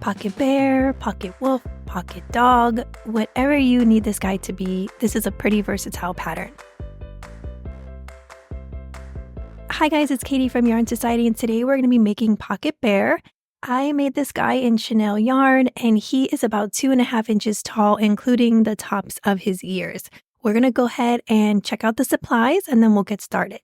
Pocket bear, pocket wolf, pocket dog, whatever you need this guy to be, this is a pretty versatile pattern. Hi guys, it's Katie from Yarn Society, and today we're going to be making Pocket Bear. I made this guy in chenille yarn, and he is about 2.5 inches tall, including the tops of his ears. We're going to go ahead and check out the supplies, and then we'll get started.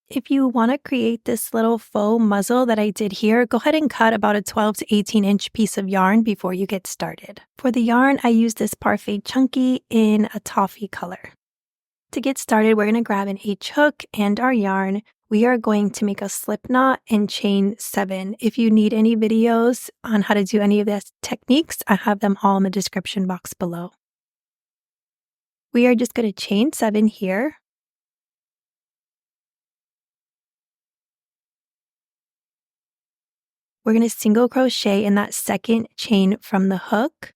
If you want to create this little faux muzzle that I did here, go ahead and cut about a 12 to 18 inch piece of yarn before you get started. For the yarn, I used this Parfait Chunky in a toffee color. To get started, we're going to grab an H hook and our yarn. We are going to make a Slipknot and Chain 7. If you need any videos on how to do any of these techniques, I have them all in the description box below. We are just going to chain 7 here. We're going to single crochet in that second chain from the hook,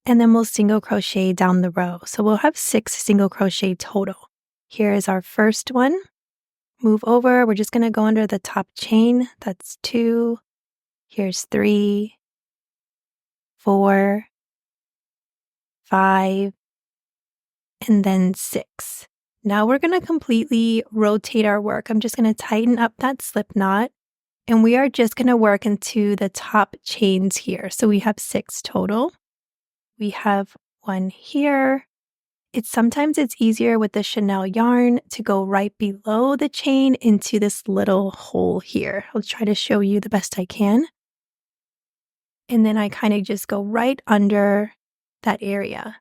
and then we'll single crochet down the row. So we'll have 6 single crochet total. Here is our first one. Move over. We're just going to go under the top chain. That's 2. Here's 3, 4, 5, and then 6. Now we're going to completely rotate our work. I'm just going to tighten up that slip knot. And we are just going to work into the top chains here. So we have 6 total. We have 1 here. Sometimes it's easier with the chenille yarn to go right below the chain into this little hole here. I'll try to show you the best I can. And then I kind of just go right under that area.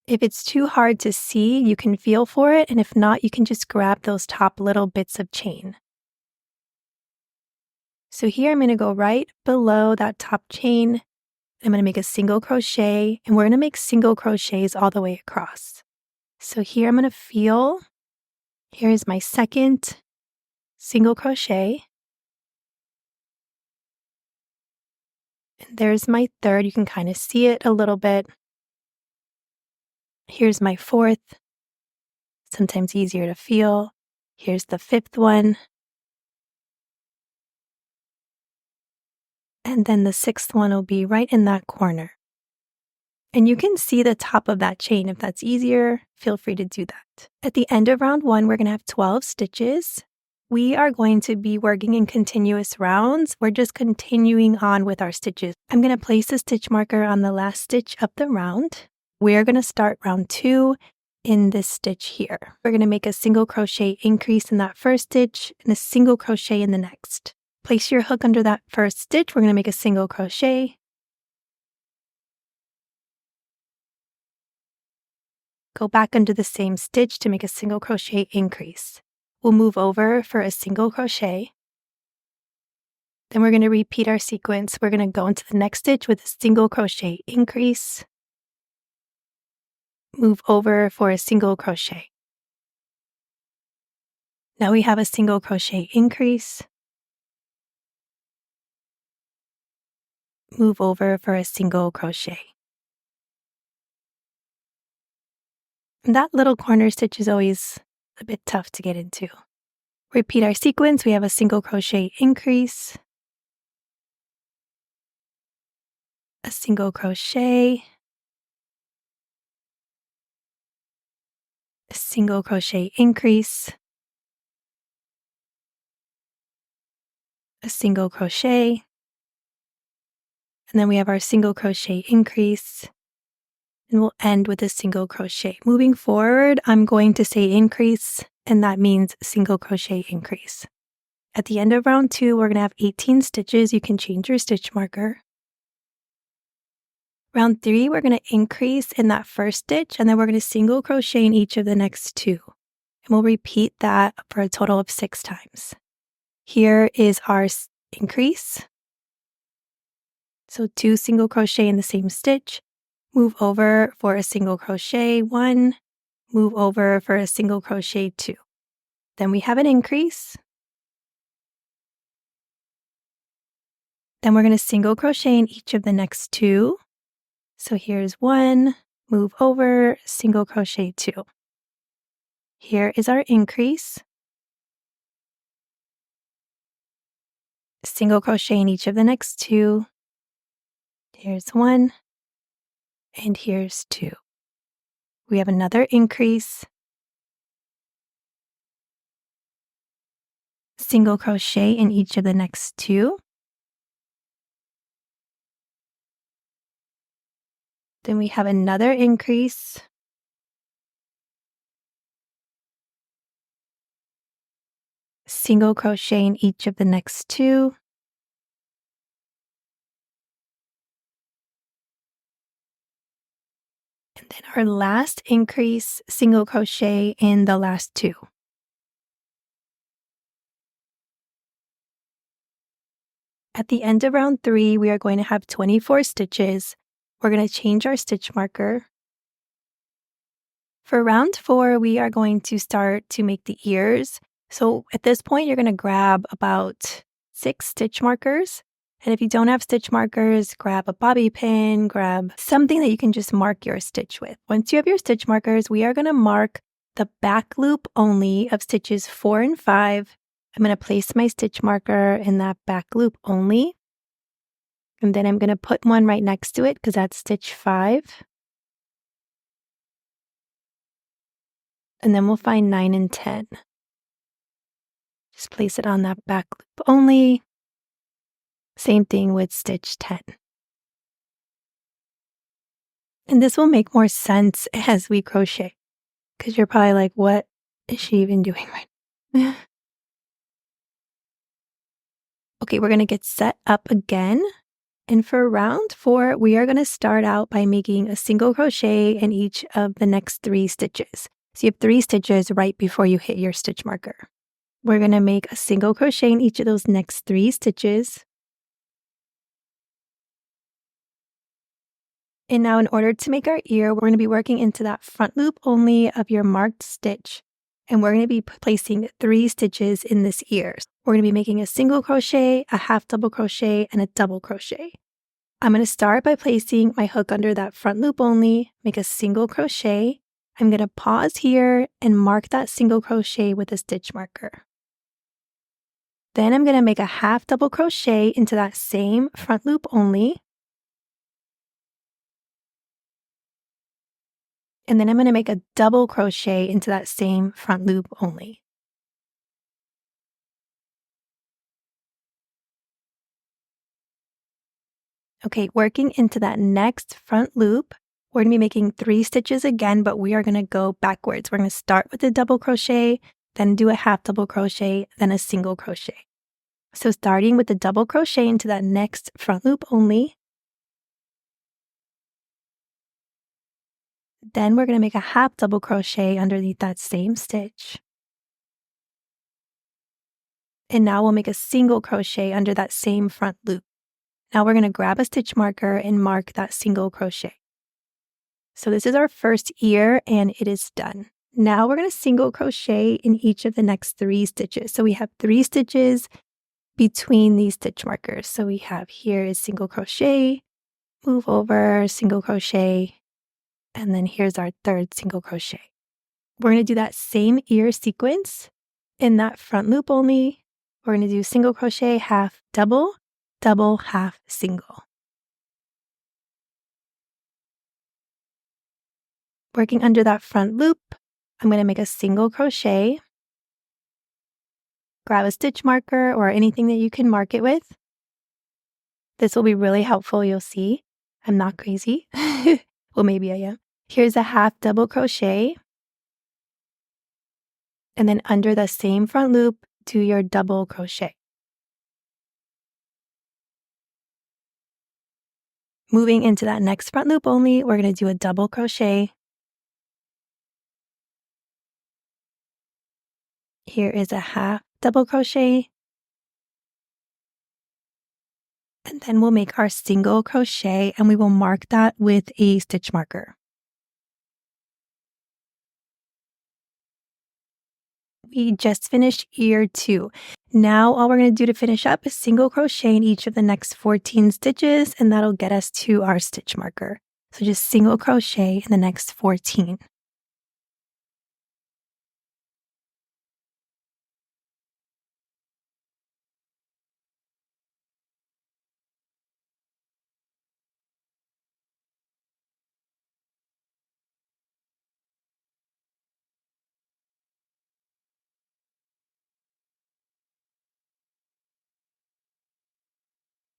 If it's too hard to see, you can feel for it. And if not, you can just grab those top little bits of chain. So here I'm going to go right below that top chain. I'm going to make a single crochet, and we're going to make single crochets all the way across. So here I'm going to feel. Here is my second single crochet. And there's my third. You can kind of see it a little bit. Here's my 4th. Sometimes easier to feel. Here's the 5th one. And then the 6th one will be right in that corner. And you can see the top of that chain. If that's easier, feel free to do that. At the end of round 1, we're going to have 12 stitches. We are going to be working in continuous rounds. We're just continuing on with our stitches. I'm going to place a stitch marker on the last stitch of the round. We're going to start round 2 in this stitch here. We're going to make a single crochet increase in that first stitch and a single crochet in the next. Place your hook under that first stitch. We're going to make a single crochet. Go back under the same stitch to make a single crochet increase. We'll move over for a single crochet. Then we're going to repeat our sequence. We're going to go into the next stitch with a single crochet increase. Move over for a single crochet. Now we have a single crochet increase. Move over for a single crochet. And that little corner stitch is always a bit tough to get into. Repeat our sequence. We have a single crochet increase, a single crochet, a single crochet increase, a single crochet, and then we have our single crochet increase, and we'll end with a single crochet. Moving forward, I'm going to say increase, and that means single crochet increase. At the end of round 2, we're going to have 18 stitches. You can change your stitch marker. Round 3, we're going to increase in that first stitch, and then we're going to single crochet in each of the next 2. And we'll repeat that for a total of 6 times. Here is our increase. So 2 single crochet in the same stitch, move over for a single crochet 1, move over for a single crochet 2. Then we have an increase. Then we're going to single crochet in each of the next 2. So here's 1, move over, single crochet 2. Here is our increase. single crochet in each of the next 2. Here's 1, and here's 2. We have another increase, single crochet in each of the next 2. Then we have another increase, single crochet in each of the next 2. And then our last increase, single crochet in the last 2. At the end of round 3, we are going to have 24 stitches. We're going to change our stitch marker. For round 4, we are going to start to make the ears. So at this point, you're going to grab about 6 stitch markers. And if you don't have stitch markers, grab a bobby pin, grab something that you can just mark your stitch with. Once you have your stitch markers, we are going to mark the back loop only of stitches 4 and 5. I'm going to place my stitch marker in that back loop only. And then I'm going to put one right next to it because that's stitch 5. And then we'll find 9 and 10. Just place it on that back loop only. Same thing with stitch 10. And this will make more sense as we crochet, because you're probably like, what is she even doing right now? Okay, we're going to get set up again. And for round 4, we are going to start out by making a single crochet in each of the next 3 stitches. So you have 3 stitches right before you hit your stitch marker. We're going to make a single crochet in each of those next 3 stitches. And now in order to make our ear, we're going to be working into that front loop only of your marked stitch. And we're going to be placing 3 stitches in this ear. We're going to be making a single crochet, a half double crochet, and a double crochet. I'm going to start by placing my hook under that front loop only, make a single crochet. I'm going to pause here and mark that single crochet with a stitch marker. Then I'm going to make a half double crochet into that same front loop only. And then I'm going to make a double crochet into that same front loop only. Okay, working into that next front loop, we're going to be making 3 stitches again, but we are going to go backwards. We're going to start with a double crochet, then do a half double crochet, then a single crochet. So starting with the double crochet into that next front loop only. Then we're going to make a half double crochet underneath that same stitch. And now we'll make a single crochet under that same front loop. Now we're going to grab a stitch marker and mark that single crochet. So this is our first ear and it is done. Now we're going to single crochet in each of the next 3 stitches. So we have 3 stitches between these stitch markers. So we have here is single crochet, move over, single crochet, and then here's our 3rd single crochet. We're going to do that same ear sequence in that front loop only. We're going to do single crochet, half double, double, half, single. Working under that front loop, I'm going to make a single crochet, grab a stitch marker or anything that you can mark it with. This will be really helpful, you'll see. I'm not crazy. Well, maybe I am. Here's a half double crochet. And then under the same front loop, do your double crochet. Moving into that next front loop only, we're going to do a double crochet. Here is a half double crochet. And then we'll make our single crochet and we will mark that with a stitch marker. We just finished ear 2. Now all we're going to do to finish up is single crochet in each of the next 14 stitches and that'll get us to our stitch marker. So just single crochet in the next 14.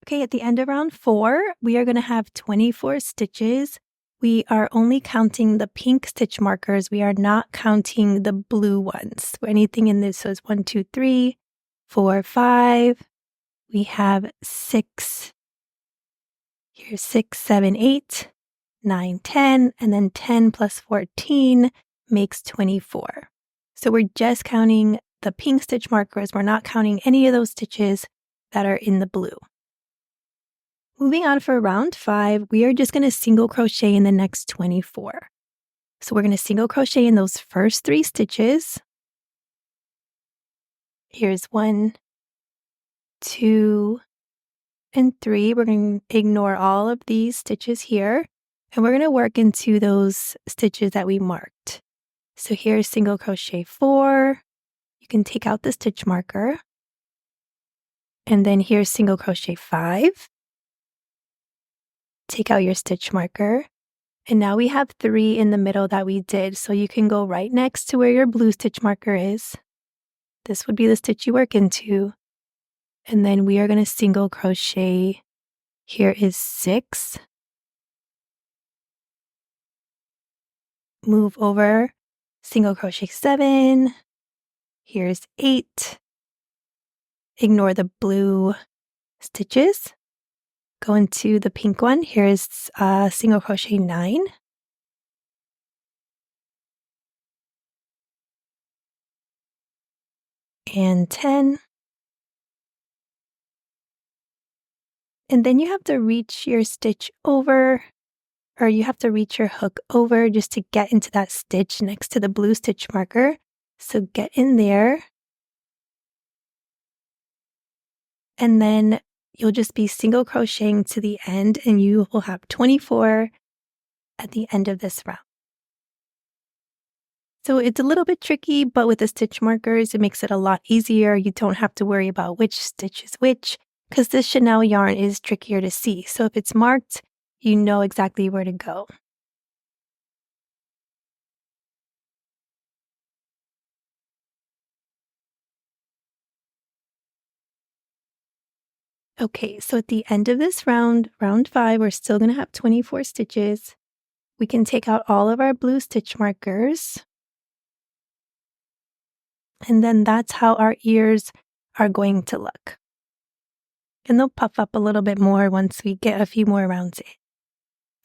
Okay, at the end of round 4, we are going to have 24 stitches. We are only counting the pink stitch markers. We are not counting the blue ones. Anything in this was 1, 2, 3, 4, 5. We have 6. Here's 6, 7, 8, 9, 10, and then 10 plus 14 makes 24. So we're just counting the pink stitch markers. We're not counting any of those stitches that are in the blue. Moving on for round 5, we are just going to single crochet in the next 24. So we're going to single crochet in those first 3 stitches. Here's 1, 2, and 3. We're going to ignore all of these stitches here, and we're going to work into those stitches that we marked. So here's single crochet 4. You can take out the stitch marker. And then here's single crochet 5. Take out your stitch marker. And now we have 3 in the middle that we did. So you can go right next to where your blue stitch marker is. This would be the stitch you work into. And then we are going to single crochet. Here is 6. Move over, single crochet 7. Here's 8. Ignore the blue stitches. Go into the pink one. Here's single crochet 9. And 10. And then you have to reach your stitch over, or you have to reach your hook over just to get into that stitch next to the blue stitch marker. So get in there. And then you'll just be single crocheting to the end, and you will have 24 at the end of this round. So it's a little bit tricky, but with the stitch markers, it makes it a lot easier. You don't have to worry about which stitch is which, because this Chanel yarn is trickier to see. So if it's marked, you know exactly where to go. Okay, so at the end of this round, round 5, we're still going to have 24 stitches. We can take out all of our blue stitch markers. And then that's how our ears are going to look. And they'll puff up a little bit more once we get a few more rounds in.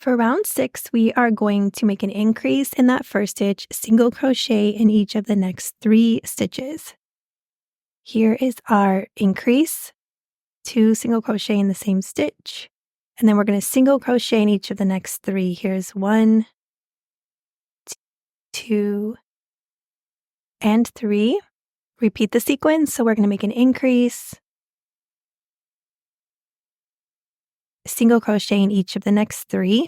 For round 6, we are going to make an increase in that first stitch, single crochet in each of the next 3 stitches. Here is our increase, 2 single crochet in the same stitch, and then we're going to single crochet in each of the next 3. Here's 1, 2, and 3. Repeat the sequence, so we're going to make an increase, single crochet in each of the next 3.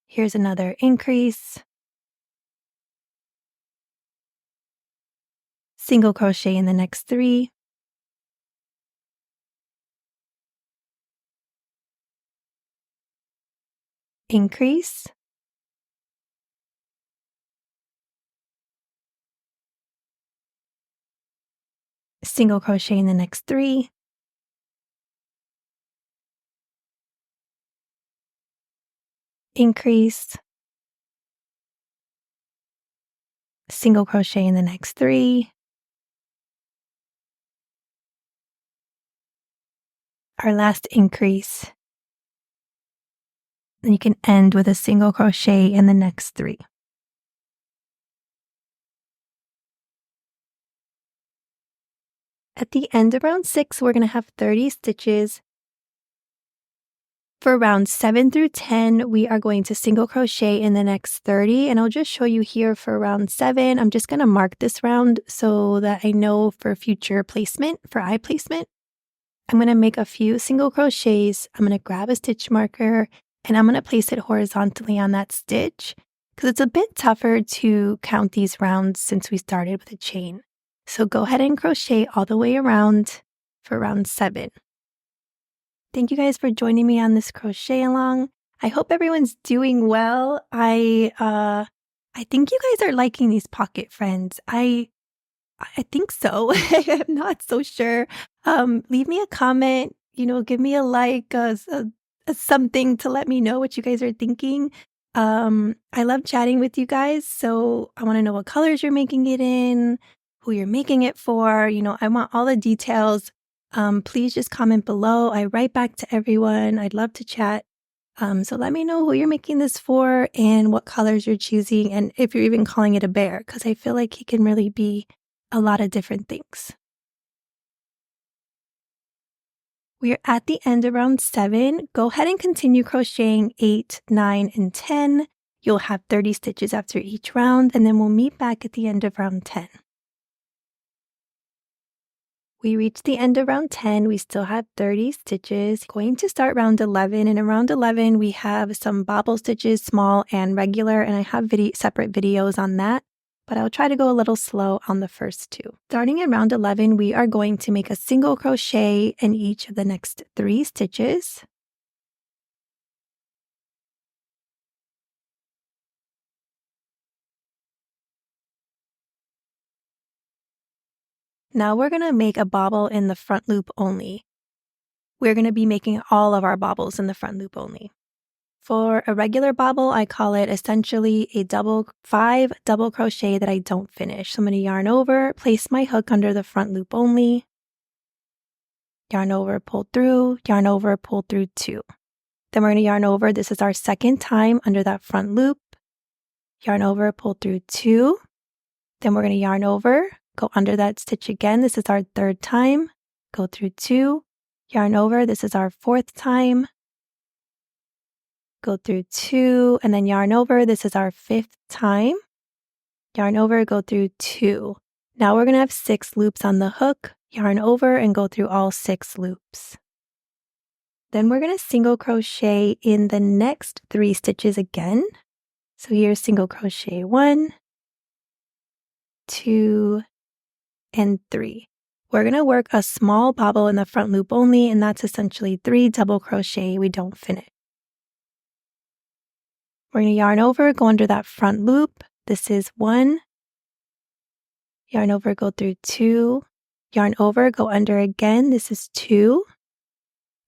Here's another increase, single crochet in the next 3. Increase, single crochet in the next 3. Increase, single crochet in the next 3. Our last increase. Then you can end with a single crochet in the next 3. At the end of round 6, we're going to have 30 stitches. For rounds 7 through 10, we are going to single crochet in the next 30, and I'll just show you here for round 7. I'm just going to mark this round so that I know for future placement, for eye placement. I'm going to make a few single crochets. I'm going to grab a stitch marker, and I'm going to place it horizontally on that stitch because it's a bit tougher to count these rounds since we started with a chain. So go ahead and crochet all the way around for round 7. Thank you guys for joining me on this crochet along. I hope everyone's doing well. I think you guys are liking these pocket friends. I I think so. I'm not so sure. Leave me a comment, give me a like, something to let me know what you guys are thinking. I love chatting with you guys, so I want to know what colors you're making it in, who you're making it for. I want all the details. Please just comment below. I write back to everyone. I'd love to chat. So let me know who you're making this for and what colors you're choosing, and if you're even calling it a bear, because I feel like he can really be a lot of different things. We're at the end of round 7. Go ahead and continue crocheting 8, 9, and 10. You'll have 30 stitches after each round, and then we'll meet back at the end of round 10. We reached the end of round 10. We still have 30 stitches. Going to start round 11. And in round 11, we have some bobble stitches, small and regular, and I have separate videos on that, but I'll try to go a little slow on the first 2. Starting in round 11, we are going to make a single crochet in each of the next 3 stitches. Now we're going to make a bobble in the front loop only. We're going to be making all of our bobbles in the front loop only. For a regular bobble, I call it essentially a 5 double crochet that I don't finish. So I'm going to yarn over, place my hook under the front loop only, yarn over, pull through, yarn over, pull through 2. Then we're going to yarn over. This is our second time under that front loop. Yarn over, pull through 2. Then we're going to yarn over, go under that stitch again. This is our third time. Go through 2, yarn over. This is our fourth time. Go through 2, and then yarn over. This is our 5th time. Yarn over, go through 2. Now we're going to have 6 loops on the hook. Yarn over and go through all 6 loops. Then we're going to single crochet in the next 3 stitches again. So here's single crochet 1, 2, and 3. We're going to work a small bobble in the front loop only, and that's essentially 3 double crochet we don't finish. We're going to yarn over, go under that front loop. This is 1. Yarn over, go through 2. Yarn over, go under again. This is 2.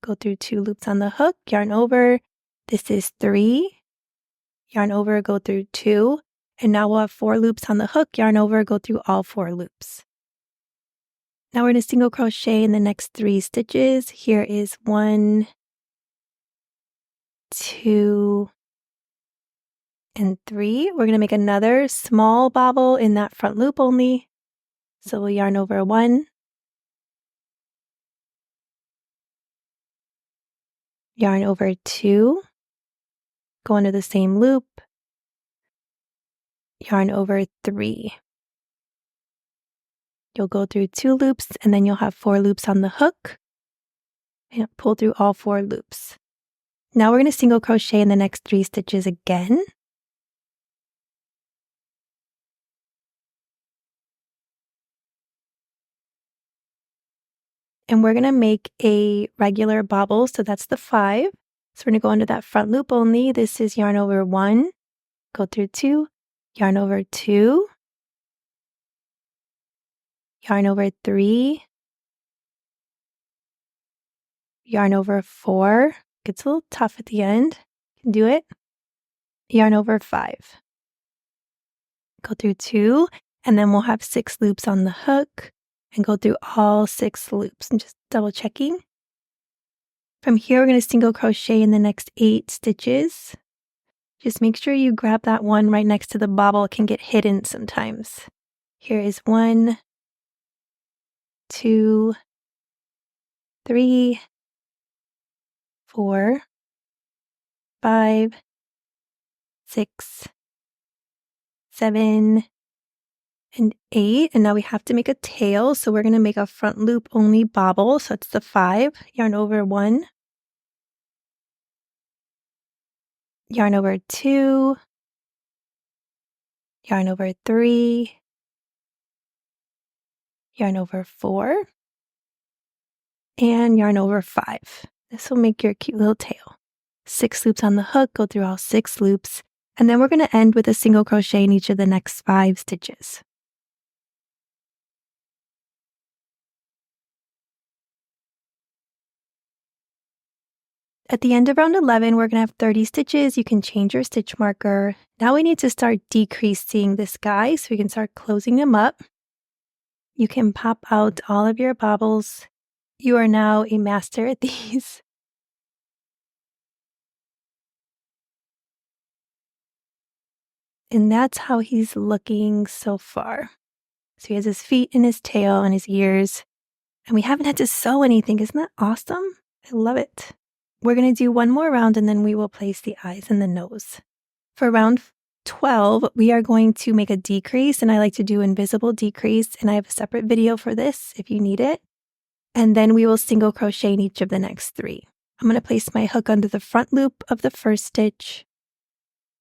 Go through 2 loops on the hook. Yarn over. This is 3. Yarn over, go through 2. And now we'll have 4 loops on the hook. Yarn over, go through all 4 loops. Now we're going to single crochet in the next 3 stitches. Here is 1, 2, and 3. We're going to make another small bobble in that front loop only. So we'll yarn over 1, yarn over 2, go under the same loop, yarn over 3. You'll go through 2 loops, and then you'll have 4 loops on the hook, and pull through all 4 loops. Now we're going to single crochet in the next 3 stitches again. And we're going to make a regular bobble, so that's the 5. So we're going to go under that front loop only. This is yarn over 1, go through 2, yarn over 2, yarn over 3, yarn over 4. Gets a little tough at the end. You can do it. Yarn over 5. Go through 2, and then we'll have 6 loops on the hook and go through all 6 loops. And just double checking. From here, we're going to single crochet in the next 8 stitches. Just make sure you grab that one right next to the bobble. It can get hidden sometimes. Here is 1, 2, 3, 4, 5, 6, 7, and 8. And now we have to make a tail. So we're going to make a front loop only bobble. So it's the 5. Yarn over 1. Yarn over 2. Yarn over 3. Yarn over 4. And yarn over 5. This will make your cute little tail. 6 loops on the hook, go through all 6 loops, and then we're going to end with a single crochet in each of the next 5 stitches. At the end of round 11, we're going to have 30 stitches. You can change your stitch marker. Now we need to start decreasing this guy so we can start closing them up. You can pop out all of your bobbles. You are now a master at these. And that's how he's looking so far. So he has his feet and his tail and his ears. And we haven't had to sew anything. Isn't that awesome? I love it. We're going to do one more round and then we will place the eyes and the nose. For round 12, we are going to make a decrease, and I like to do invisible decrease, and I have a separate video for this if you need it. And then we will single crochet in each of the next 3. I'm going to place my hook under the front loop of the first stitch,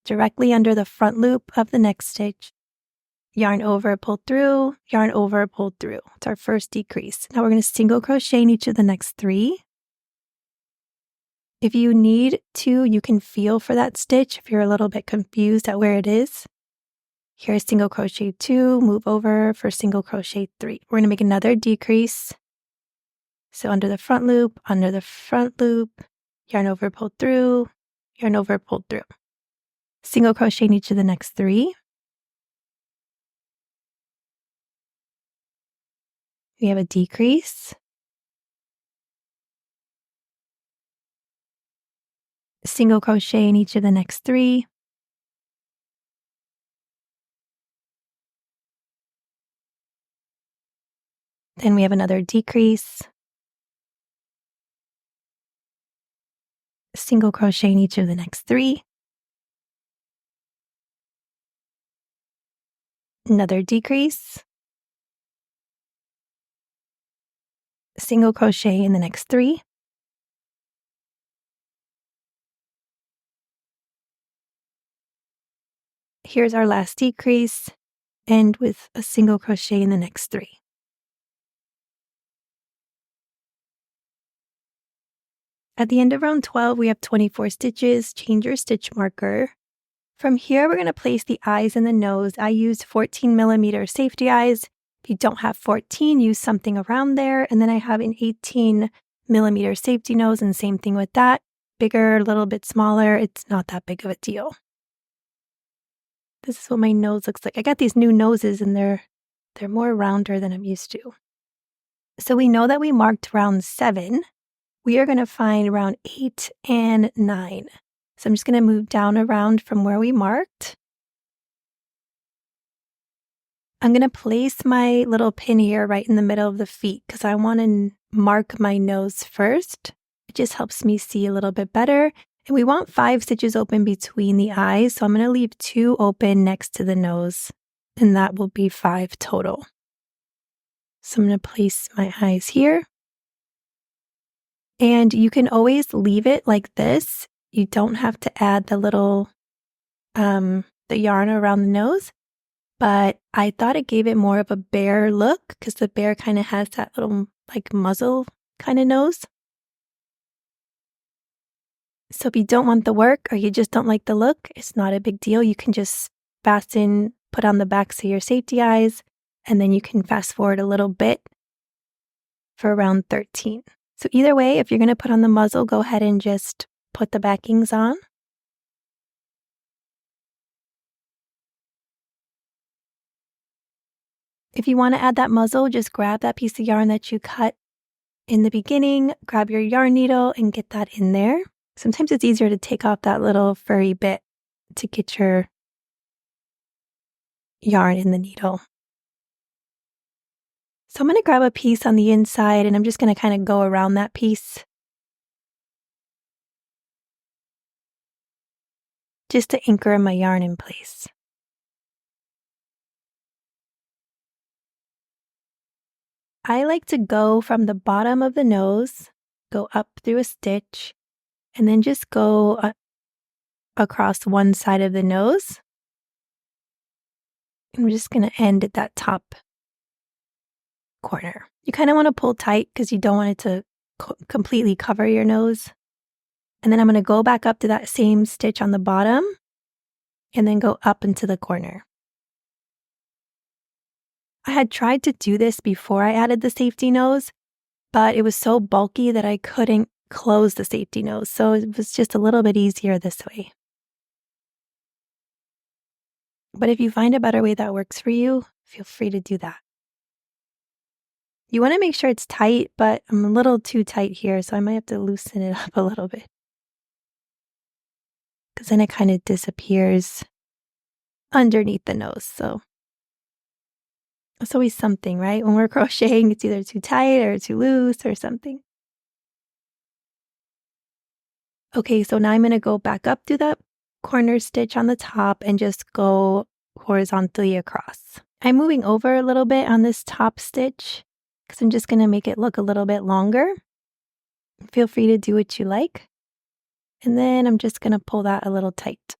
directly under the front loop of the next stitch, yarn over, pull through, yarn over, pull through. It's our first decrease. Now we're going to single crochet in each of the next 3. If you need to, you can feel for that stitch if you're a little bit confused at where it is. Here's single crochet 2, move over for single crochet 3. We're going to make another decrease. So under the front loop, yarn over, pull through, yarn over, pull through. Single crochet in each of the next 3. We have a decrease. Single crochet in each of the next 3. Then we have another decrease. Single crochet in each of the next 3. Another decrease. Single crochet in the next 3. Here's our last decrease, end with a single crochet in the next 3. At the end of round 12, we have 24 stitches. Change your stitch marker. From here, we're going to place the eyes and the nose. I used 14mm safety eyes. If you don't have 14, use something around there. And then I have an 18mm safety nose, and same thing with that. Bigger, a little bit smaller. It's not that big of a deal. This is what my nose looks like. I got these new noses and they're more rounder than I'm used to. So we know that we marked round 7. We are going to find round 8 and 9. So I'm just going to move down around from where we marked. I'm going to place my little pin here right in the middle of the feet because I want to mark my nose first. It just helps me see a little bit better. And we want 5 stitches open between the eyes, so I'm going to leave 2 open next to the nose, and that will be 5 total. So I'm going to place my eyes here. And you can always leave it like this. You don't have to add the little, the yarn around the nose, but I thought it gave it more of a bear look because the bear kind of has that little like muzzle kind of nose. So if you don't want the work or you just don't like the look, it's not a big deal. You can just fasten, put on the backs of your safety eyes, and then you can fast forward a little bit for round 13. So either way, if you're going to put on the muzzle, go ahead and just put the backings on. If you want to add that muzzle, just grab that piece of yarn that you cut in the beginning, grab your yarn needle and get that in there. Sometimes it's easier to take off that little furry bit to get your yarn in the needle. So I'm going to grab a piece on the inside and I'm just going to kind of go around that piece just to anchor my yarn in place. I like to go from the bottom of the nose, go up through a stitch, and then just go across one side of the nose. I'm just going to end at that top corner. You kind of want to pull tight because you don't want it to completely cover your nose. And then I'm going to go back up to that same stitch on the bottom and then go up into the corner. I had tried to do this before I added the safety nose, but it was so bulky that I couldn't close the safety nose. So it was just a little bit easier this way. But if you find a better way that works for you, feel free to do that. You want to make sure it's tight, but I'm a little too tight here, so I might have to loosen it up a little bit. Because then it kind of disappears underneath the nose. So it's always something, right? When we're crocheting, it's either too tight or too loose or something. Okay, so now I'm going to go back up to that corner stitch on the top and just go horizontally across. I'm moving over a little bit on this top stitch because I'm just going to make it look a little bit longer. Feel free to do what you like. And then I'm just going to pull that a little tight.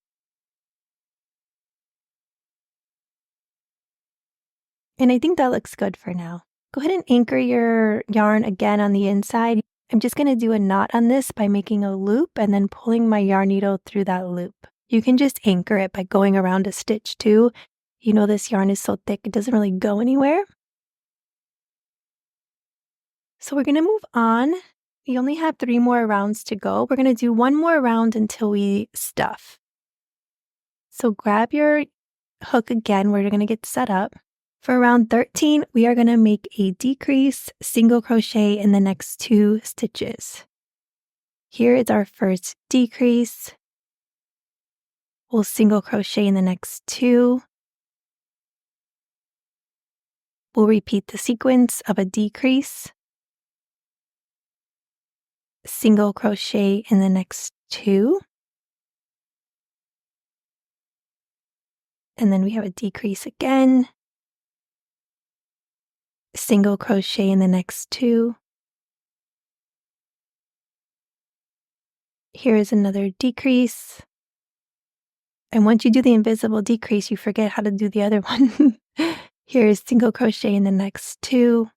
And I think that looks good for now. Go ahead and anchor your yarn again on the inside. I'm just going to do a knot on this by making a loop and then pulling my yarn needle through that loop. You can just anchor it by going around a stitch too. You know this yarn is so thick it doesn't really go anywhere. So we're going to move on. We only have 3 more rounds to go. We're going to do 1 more round until we stuff. So grab your hook again. We're going to get set up. For round 13, we are going to make a decrease, single crochet in the next 2 stitches. Here is our first decrease. We'll single crochet in the next 2. We'll repeat the sequence of a decrease, single crochet in the next 2, and then we have a decrease again, single crochet in the next 2. Here is another decrease. And once you do the invisible decrease, you forget how to do the other one. Here is single crochet in the next 2,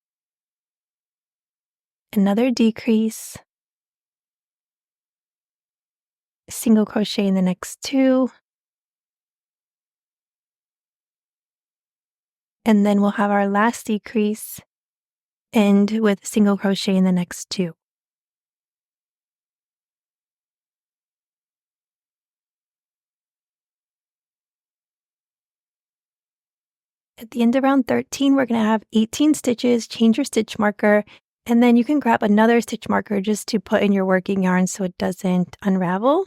another decrease, single crochet in the next 2, and then we'll have our last decrease end with single crochet in the next 2. At the end of round 13, we're going to have 18 stitches. Change your stitch marker, and then you can grab another stitch marker just to put in your working yarn so it doesn't unravel.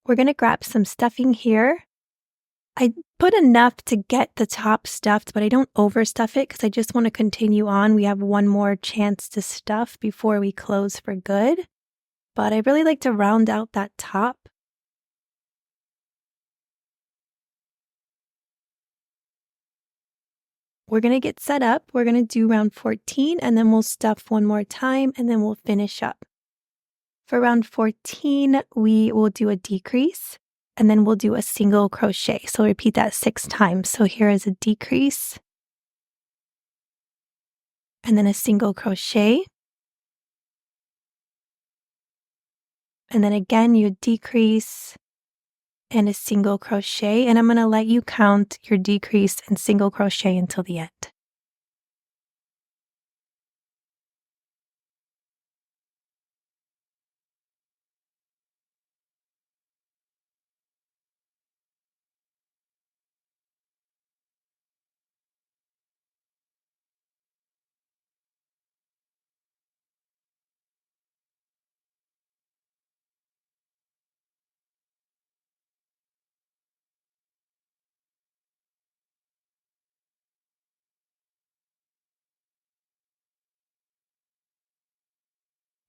We're going to grab some stuffing here. I put enough to get the top stuffed, but I don't overstuff it because I just want to continue on. We have 1 more chance to stuff before we close for good, but I really like to round out that top. We're going to get set up. We're going to do round 14 and then we'll stuff 1 more time and then we'll finish up. For round 14, we will do a decrease and then we'll do a single crochet. So repeat that 6 times. So here is a decrease and then a single crochet. And then again, you decrease and a single crochet, and I'm going to let you count your decrease and single crochet until the end.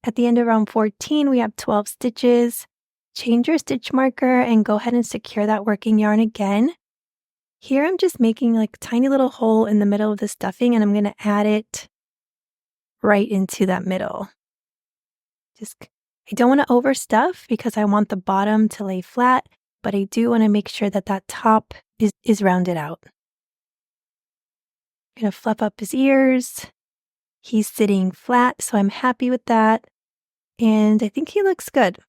At the end of round 14, we have 12 stitches. Change your stitch marker and go ahead and secure that working yarn again. Here I'm just making like a tiny little hole in the middle of the stuffing and I'm going to add it right into that middle. I don't want to overstuff because I want the bottom to lay flat, but I do want to make sure that that top is rounded out. I'm going to fluff up his ears. He's sitting flat, so I'm happy with that. And I think he looks good.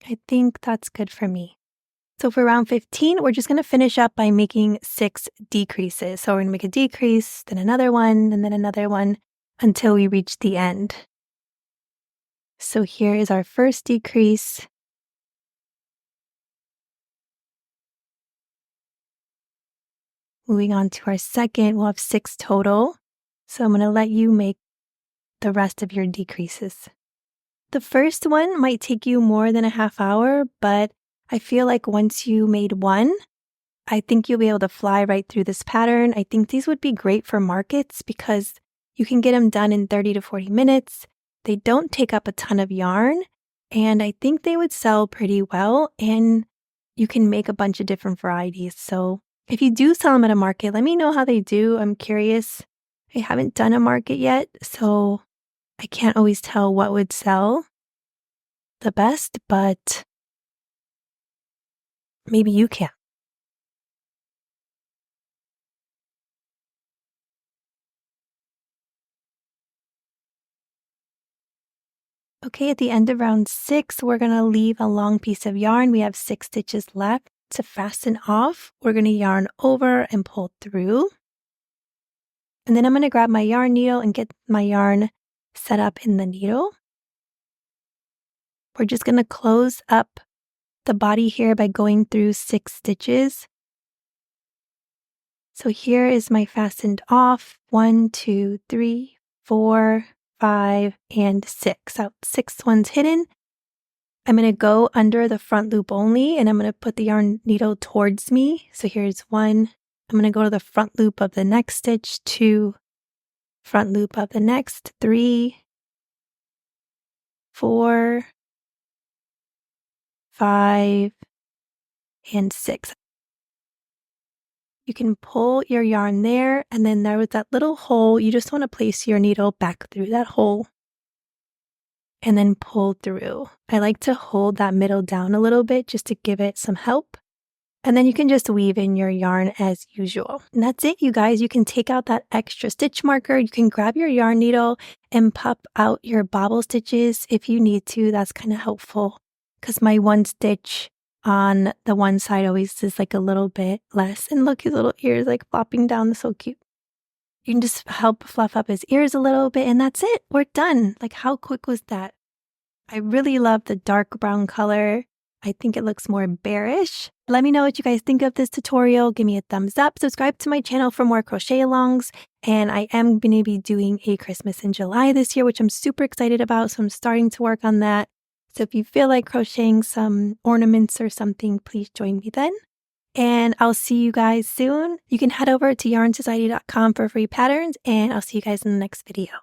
I think that's good for me. So for round 15, we're just going to finish up by making 6 decreases. So we're going to make a decrease, then another one, and then another one until we reach the end. So here is our first decrease. Moving on to our second, we'll have 6 total. So I'm going to let you make the rest of your decreases. The first one might take you more than a half hour, but I feel like once you made one, I think you'll be able to fly right through this pattern. I think these would be great for markets because you can get them done in 30 to 40 minutes. They don't take up a ton of yarn, and I think they would sell pretty well, and you can make a bunch of different varieties. So if you do sell them at a market, let me know how they do. I'm curious. I haven't done a market yet, so I can't always tell what would sell the best, but maybe you can. Okay, at the end of round 6, we're going to leave a long piece of yarn. We have 6 stitches left. To fasten off, we're going to yarn over and pull through. And then I'm going to grab my yarn needle and get my yarn set up in the needle. We're just going to close up the body here by going through 6 stitches. So here is my fastened off. 1, 2, 3, 4, 5, and 6. So 6 ones hidden. I'm going to go under the front loop only, and I'm going to put the yarn needle towards me. So here's 1. I'm going to go to the front loop of the next stitch, 2, front loop of the next, 3, 4, 5, and 6. You can pull your yarn there, and then there was that little hole. You just want to place your needle back through that hole and then pull through. I like to hold that middle down a little bit just to give it some help. And then you can just weave in your yarn as usual. And that's it, you guys. You can take out that extra stitch marker. You can grab your yarn needle and pop out your bobble stitches if you need to. That's kind of helpful because my one stitch on the one side always is like a little bit less. And look, his little ears like flopping down. So cute. You can just help fluff up his ears a little bit, and that's it. We're done. Like, how quick was that? I really love the dark brown color. I think it looks more bearish. Let me know what you guys think of this tutorial. Give me a thumbs up. Subscribe to my channel for more crochet alongs. And I am going to be doing a Christmas in July this year, which I'm super excited about. So I'm starting to work on that. So if you feel like crocheting some ornaments or something, please join me then. And I'll see you guys soon. You can head over to yarnsociety.com for free patterns, and I'll see you guys in the next video.